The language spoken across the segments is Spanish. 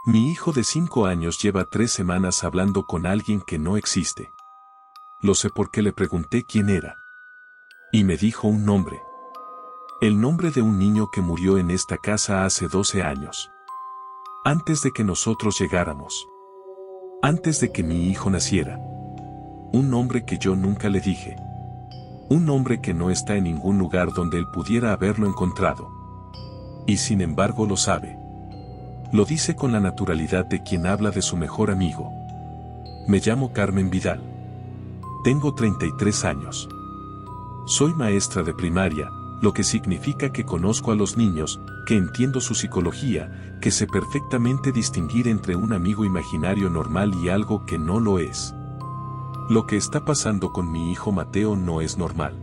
Mi hijo de 5 años lleva 3 semanas hablando con alguien que no existe. Lo sé porque le pregunté quién era. Y me dijo un nombre. El nombre de un niño que murió en esta casa hace 12 años. Antes de que nosotros llegáramos. Antes de que mi hijo naciera. Un nombre que yo nunca le dije. Un nombre que no está en ningún lugar donde él pudiera haberlo encontrado. Y sin embargo lo sabe. Lo dice con la naturalidad de quien habla de su mejor amigo. Me llamo Carmen Vidal. Tengo 33 años. Soy maestra de primaria, lo que significa que conozco a los niños, que entiendo su psicología, que sé perfectamente distinguir entre un amigo imaginario normal y algo que no lo es. Lo que está pasando con mi hijo Mateo no es normal.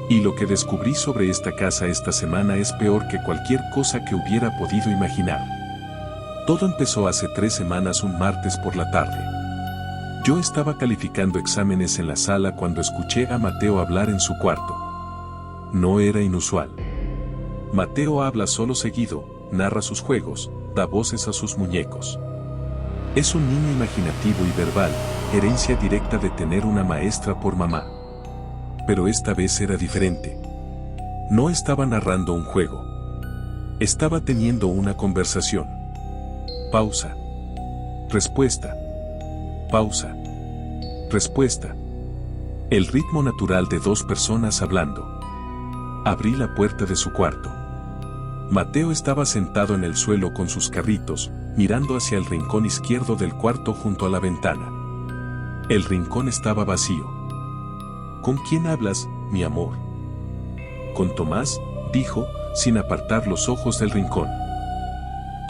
Y lo que descubrí sobre esta casa esta semana es peor que cualquier cosa que hubiera podido imaginar. Todo empezó hace 3 semanas un martes por la tarde. Yo estaba calificando exámenes en la sala cuando escuché a Mateo hablar en su cuarto. No era inusual. Mateo habla solo seguido, narra sus juegos, da voces a sus muñecos. Es un niño imaginativo y verbal, herencia directa de tener una maestra por mamá. Pero esta vez era diferente. No estaba narrando un juego. Estaba teniendo una conversación. Pausa. Respuesta. Pausa. Respuesta. El ritmo natural de 2 personas hablando. Abrí la puerta de su cuarto. Mateo estaba sentado en el suelo con sus carritos, mirando hacia el rincón izquierdo del cuarto junto a la ventana. El rincón estaba vacío. ¿Con quién hablas, mi amor? Con Tomás, dijo, sin apartar los ojos del rincón.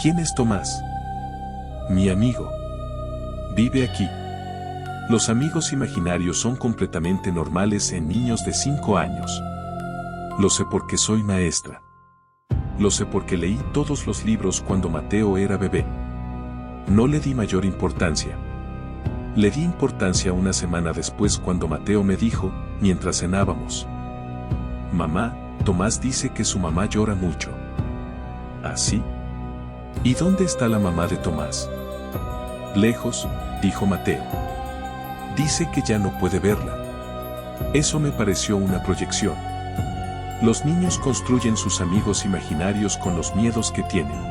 ¿Quién es Tomás? Mi amigo. Vive aquí. Los amigos imaginarios son completamente normales en niños de 5 años. Lo sé porque soy maestra. Lo sé porque leí todos los libros cuando Mateo era bebé. No le di mayor importancia. Le di importancia una semana después cuando Mateo me dijo, mientras cenábamos. Mamá, Tomás dice que su mamá llora mucho. ¿Ah, sí? ¿Y dónde está la mamá de Tomás? Lejos, dijo Mateo. Dice que ya no puede verla. Eso me pareció una proyección. Los niños construyen sus amigos imaginarios con los miedos que tienen.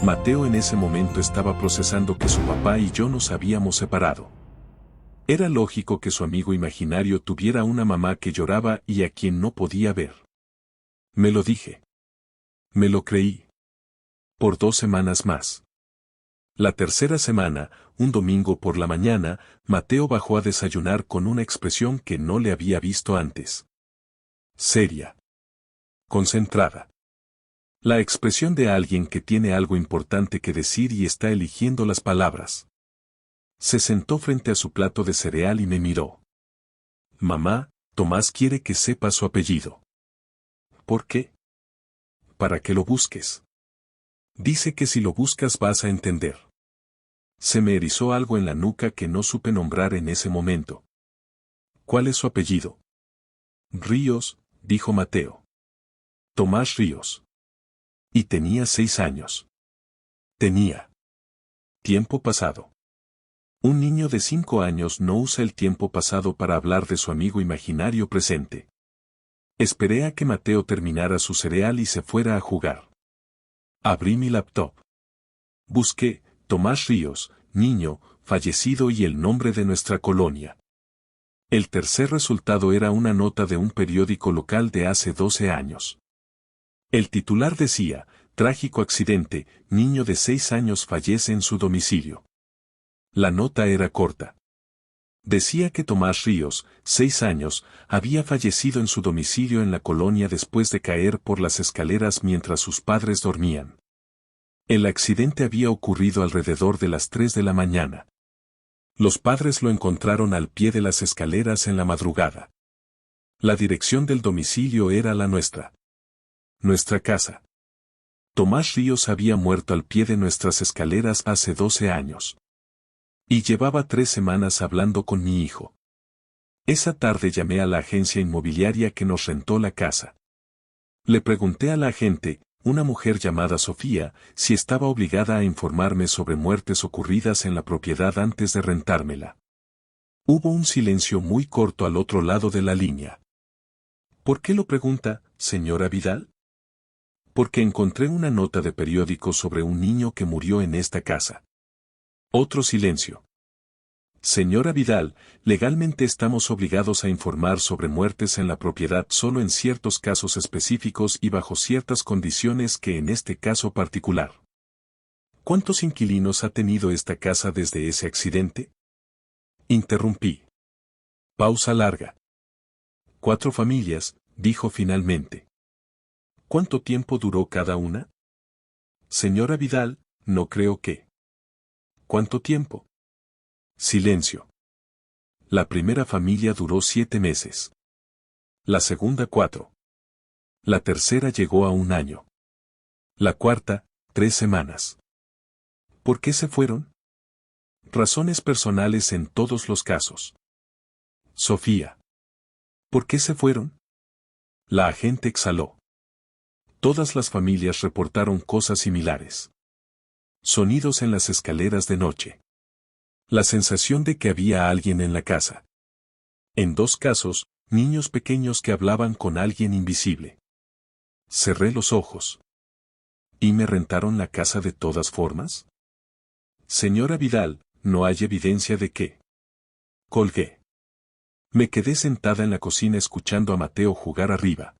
Mateo en ese momento estaba procesando que su papá y yo nos habíamos separado. Era lógico que su amigo imaginario tuviera una mamá que lloraba y a quien no podía ver. Me lo dije. Me lo creí. Por 2 semanas más. La tercera semana, un domingo por la mañana, Mateo bajó a desayunar con una expresión que no le había visto antes. Seria. Concentrada. La expresión de alguien que tiene algo importante que decir y está eligiendo las palabras. Se sentó frente a su plato de cereal y me miró. Mamá, Tomás quiere que sepa su apellido. ¿Por qué? Para que lo busques. Dice que si lo buscas vas a entender. Se me erizó algo en la nuca que no supe nombrar en ese momento. ¿Cuál es su apellido? Ríos, dijo Mateo. Tomás Ríos. Y tenía 6 años. Tenía. Tiempo pasado. Un niño de 5 años no usa el tiempo pasado para hablar de su amigo imaginario presente. Esperé a que Mateo terminara su cereal y se fuera a jugar. Abrí mi laptop. Busqué, Tomás Ríos, niño, fallecido y el nombre de nuestra colonia. El tercer resultado era una nota de un periódico local de hace 12 años. El titular decía, trágico accidente, niño de 6 años fallece en su domicilio. La nota era corta. Decía que Tomás Ríos, 6 años, había fallecido en su domicilio en la colonia después de caer por las escaleras mientras sus padres dormían. El accidente había ocurrido alrededor de las 3 de la mañana. Los padres lo encontraron al pie de las escaleras en la madrugada. La dirección del domicilio era la nuestra. Nuestra casa. Tomás Ríos había muerto al pie de nuestras escaleras hace 12 años. Y llevaba 3 semanas hablando con mi hijo. Esa tarde llamé a la agencia inmobiliaria que nos rentó la casa. Le pregunté a la agente, una mujer llamada Sofía, si estaba obligada a informarme sobre muertes ocurridas en la propiedad antes de rentármela. Hubo un silencio muy corto al otro lado de la línea. ¿Por qué lo pregunta, señora Vidal? Porque encontré una nota de periódico sobre un niño que murió en esta casa. Otro silencio. Señora Vidal, legalmente estamos obligados a informar sobre muertes en la propiedad solo en ciertos casos específicos y bajo ciertas condiciones que en este caso particular. ¿Cuántos inquilinos ha tenido esta casa desde ese accidente? Interrumpí. Pausa larga. 4 familias, dijo finalmente. ¿Cuánto tiempo duró cada una? Señora Vidal, no creo que. ¿Cuánto tiempo? Silencio. La primera familia duró 7 meses. La segunda 4. La tercera llegó a 1 año. La cuarta, 3 semanas. ¿Por qué se fueron? Razones personales en todos los casos. Sofía. ¿Por qué se fueron? La agente exhaló. Todas las familias reportaron cosas similares. Sonidos en las escaleras de noche. La sensación de que había alguien en la casa. En 2 casos, niños pequeños que hablaban con alguien invisible. Cerré los ojos. ¿Y me rentaron la casa de todas formas? Señora Vidal, no hay evidencia de que. Colgué. Me quedé sentada en la cocina escuchando a Mateo jugar arriba.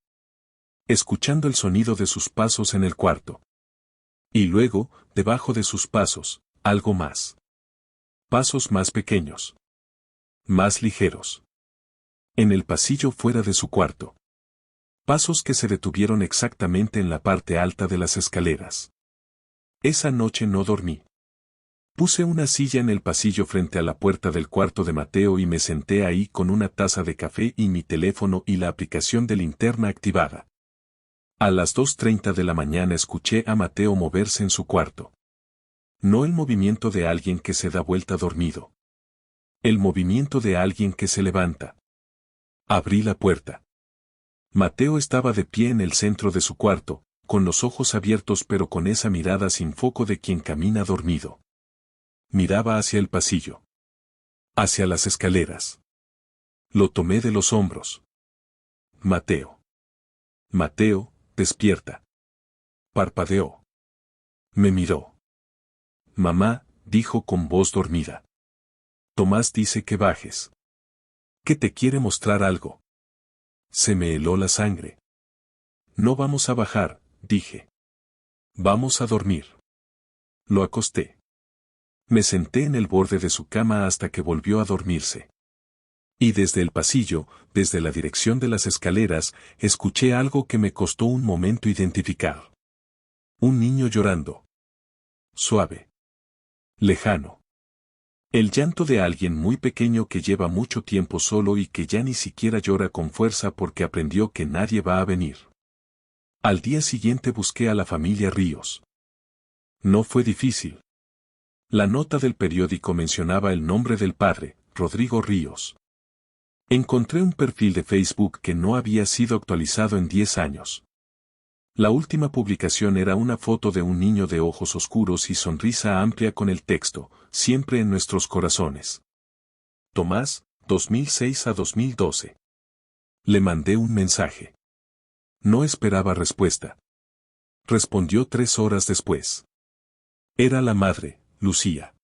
Escuchando el sonido de sus pasos en el cuarto. Y luego, debajo de sus pasos, algo más. Pasos más pequeños. Más ligeros. En el pasillo fuera de su cuarto. Pasos que se detuvieron exactamente en la parte alta de las escaleras. Esa noche no dormí. Puse una silla en el pasillo frente a la puerta del cuarto de Mateo y me senté ahí con una taza de café y mi teléfono y la aplicación de linterna activada. A las 2:30 de la mañana escuché a Mateo moverse en su cuarto. No el movimiento de alguien que se da vuelta dormido. El movimiento de alguien que se levanta. Abrí la puerta. Mateo estaba de pie en el centro de su cuarto, con los ojos abiertos pero con esa mirada sin foco de quien camina dormido. Miraba hacia el pasillo. Hacia las escaleras. Lo tomé de los hombros. Mateo. Mateo, despierta. Parpadeó. Me miró. Mamá, dijo con voz dormida. Tomás dice que bajes. Que te quiere mostrar algo. Se me heló la sangre. No vamos a bajar, dije. Vamos a dormir. Lo acosté. Me senté en el borde de su cama hasta que volvió a dormirse. Y desde el pasillo, desde la dirección de las escaleras, escuché algo que me costó un momento identificar. Un niño llorando. Suave. Lejano. El llanto de alguien muy pequeño que lleva mucho tiempo solo y que ya ni siquiera llora con fuerza porque aprendió que nadie va a venir. Al día siguiente busqué a la familia Ríos. No fue difícil. La nota del periódico mencionaba el nombre del padre, Rodrigo Ríos. Encontré un perfil de Facebook que no había sido actualizado en 10 años. La última publicación era una foto de un niño de ojos oscuros y sonrisa amplia con el texto, siempre en nuestros corazones. Tomás, 2006 a 2012. Le mandé un mensaje. No esperaba respuesta. Respondió 3 horas después. Era la madre, Lucía.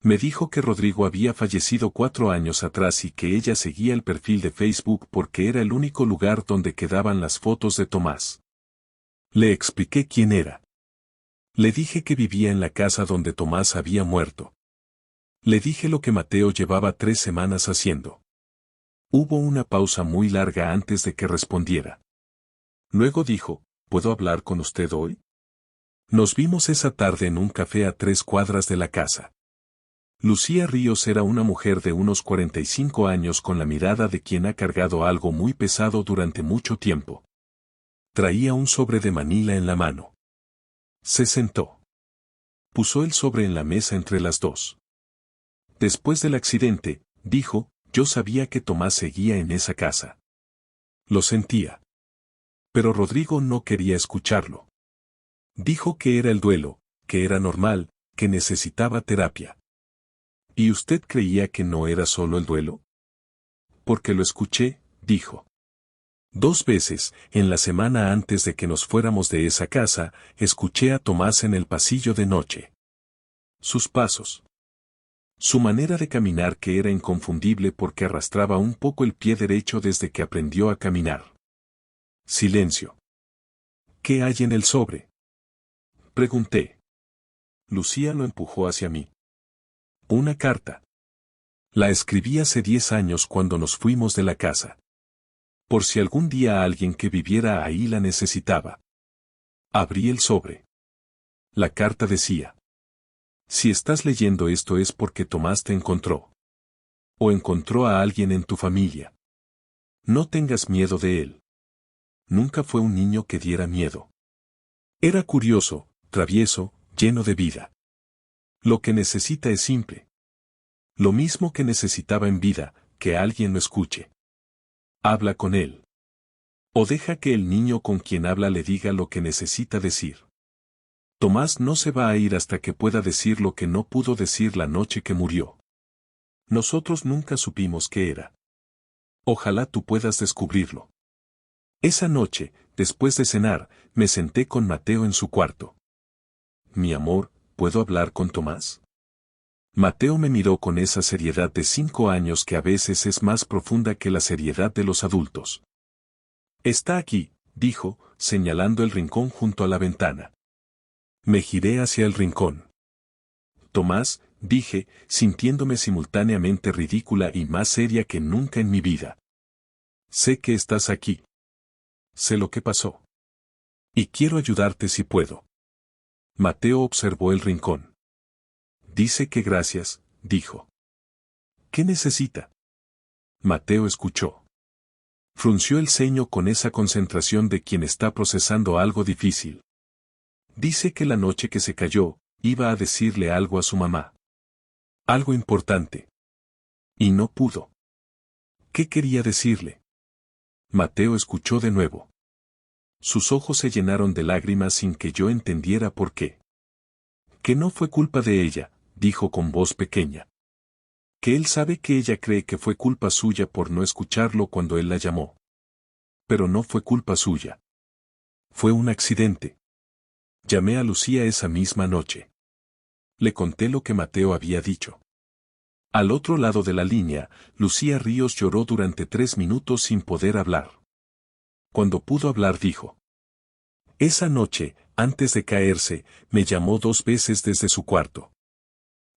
Me dijo que Rodrigo había fallecido 4 años atrás y que ella seguía el perfil de Facebook porque era el único lugar donde quedaban las fotos de Tomás. Le expliqué quién era. Le dije que vivía en la casa donde Tomás había muerto. Le dije lo que Mateo llevaba 3 semanas haciendo. Hubo una pausa muy larga antes de que respondiera. Luego dijo, ¿puedo hablar con usted hoy? Nos vimos esa tarde en un café a 3 cuadras de la casa. Lucía Ríos era una mujer de unos 45 años con la mirada de quien ha cargado algo muy pesado durante mucho tiempo. Traía un sobre de Manila en la mano. Se sentó. Puso el sobre en la mesa entre las dos. Después del accidente, dijo, yo sabía que Tomás seguía en esa casa. Lo sentía. Pero Rodrigo no quería escucharlo. Dijo que era el duelo, que era normal, que necesitaba terapia. ¿Y usted creía que no era solo el duelo? Porque lo escuché, dijo. 2 veces, en la semana antes de que nos fuéramos de esa casa, escuché a Tomás en el pasillo de noche. Sus pasos. Su manera de caminar que era inconfundible porque arrastraba un poco el pie derecho desde que aprendió a caminar. Silencio. ¿Qué hay en el sobre? Pregunté. Lucía lo empujó hacia mí. Una carta. La escribí hace 10 años cuando nos fuimos de la casa. Por si algún día alguien que viviera ahí la necesitaba. Abrí el sobre. La carta decía: si estás leyendo esto es porque Tomás te encontró. O encontró a alguien en tu familia. No tengas miedo de él. Nunca fue un niño que diera miedo. Era curioso, travieso, lleno de vida. Lo que necesita es simple. Lo mismo que necesitaba en vida, que alguien lo escuche. Habla con él. O deja que el niño con quien habla le diga lo que necesita decir. Tomás no se va a ir hasta que pueda decir lo que no pudo decir la noche que murió. Nosotros nunca supimos qué era. Ojalá tú puedas descubrirlo. Esa noche, después de cenar, me senté con Mateo en su cuarto. Mi amor, ¿puedo hablar con Tomás? Mateo me miró con esa seriedad de 5 años que a veces es más profunda que la seriedad de los adultos. Está aquí, dijo, señalando el rincón junto a la ventana. Me giré hacia el rincón. Tomás, dije, sintiéndome simultáneamente ridícula y más seria que nunca en mi vida. Sé que estás aquí. Sé lo que pasó. Y quiero ayudarte si puedo. Mateo observó el rincón. Dice que gracias, dijo. ¿Qué necesita? Mateo escuchó. Frunció el ceño con esa concentración de quien está procesando algo difícil. Dice que la noche que se cayó, iba a decirle algo a su mamá. Algo importante. Y no pudo. ¿Qué quería decirle? Mateo escuchó de nuevo. Sus ojos se llenaron de lágrimas sin que yo entendiera por qué. Que no fue culpa de ella, dijo con voz pequeña. Que él sabe que ella cree que fue culpa suya por no escucharlo cuando él la llamó. Pero no fue culpa suya. Fue un accidente. Llamé a Lucía esa misma noche. Le conté lo que Mateo había dicho. Al otro lado de la línea, Lucía Ríos lloró durante 3 minutos sin poder hablar. Cuando pudo hablar dijo. Esa noche, antes de caerse, me llamó 2 veces desde su cuarto.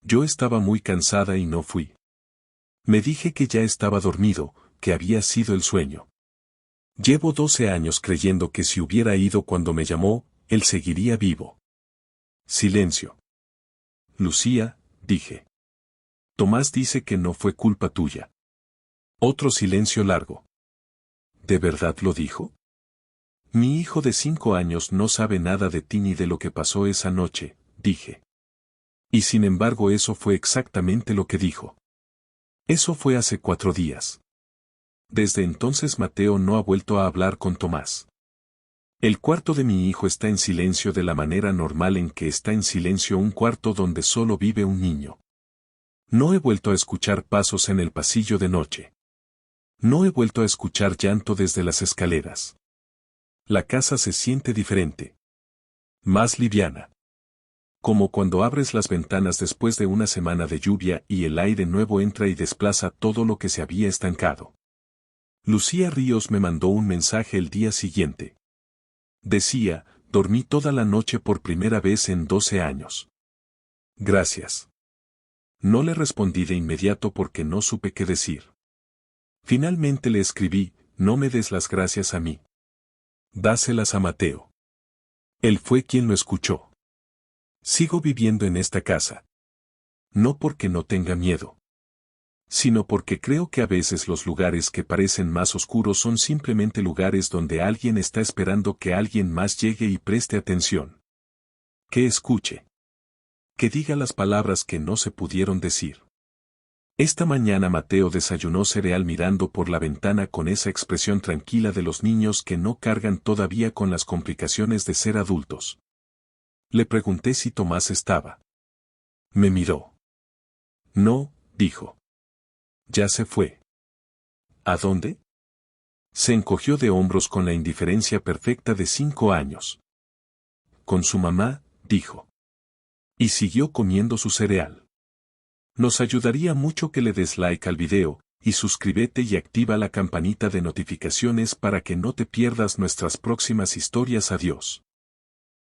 Yo estaba muy cansada y no fui. Me dije que ya estaba dormido, que había sido el sueño. Llevo 12 años creyendo que si hubiera ido cuando me llamó, él seguiría vivo. Silencio. Lucía, dije. Tomás dice que no fue culpa tuya. Otro silencio largo. ¿De verdad lo dijo? Mi hijo de 5 años no sabe nada de ti ni de lo que pasó esa noche, dije. Y sin embargo eso fue exactamente lo que dijo. Eso fue hace 4 días. Desde entonces Mateo no ha vuelto a hablar con Tomás. El cuarto de mi hijo está en silencio de la manera normal en que está en silencio un cuarto donde solo vive un niño. No he vuelto a escuchar pasos en el pasillo de noche. No he vuelto a escuchar llanto desde las escaleras. La casa se siente diferente. Más liviana. Como cuando abres las ventanas después de una semana de lluvia y el aire nuevo entra y desplaza todo lo que se había estancado. Lucía Ríos me mandó un mensaje el día siguiente. Decía, dormí toda la noche por primera vez en 12 años. Gracias. No le respondí de inmediato porque no supe qué decir. Finalmente le escribí, no me des las gracias a mí. Dáselas a Mateo. Él fue quien lo escuchó. Sigo viviendo en esta casa. No porque no tenga miedo, sino porque creo que a veces los lugares que parecen más oscuros son simplemente lugares donde alguien está esperando que alguien más llegue y preste atención. Que escuche. Que diga las palabras que no se pudieron decir. Esta mañana Mateo desayunó cereal mirando por la ventana con esa expresión tranquila de los niños que no cargan todavía con las complicaciones de ser adultos. Le pregunté si Tomás estaba. Me miró. No, dijo. Ya se fue. ¿A dónde? Se encogió de hombros con la indiferencia perfecta de 5 años. Con su mamá, dijo. Y siguió comiendo su cereal. Nos ayudaría mucho que le des like al video, y suscríbete y activa la campanita de notificaciones para que no te pierdas nuestras próximas historias. Adiós.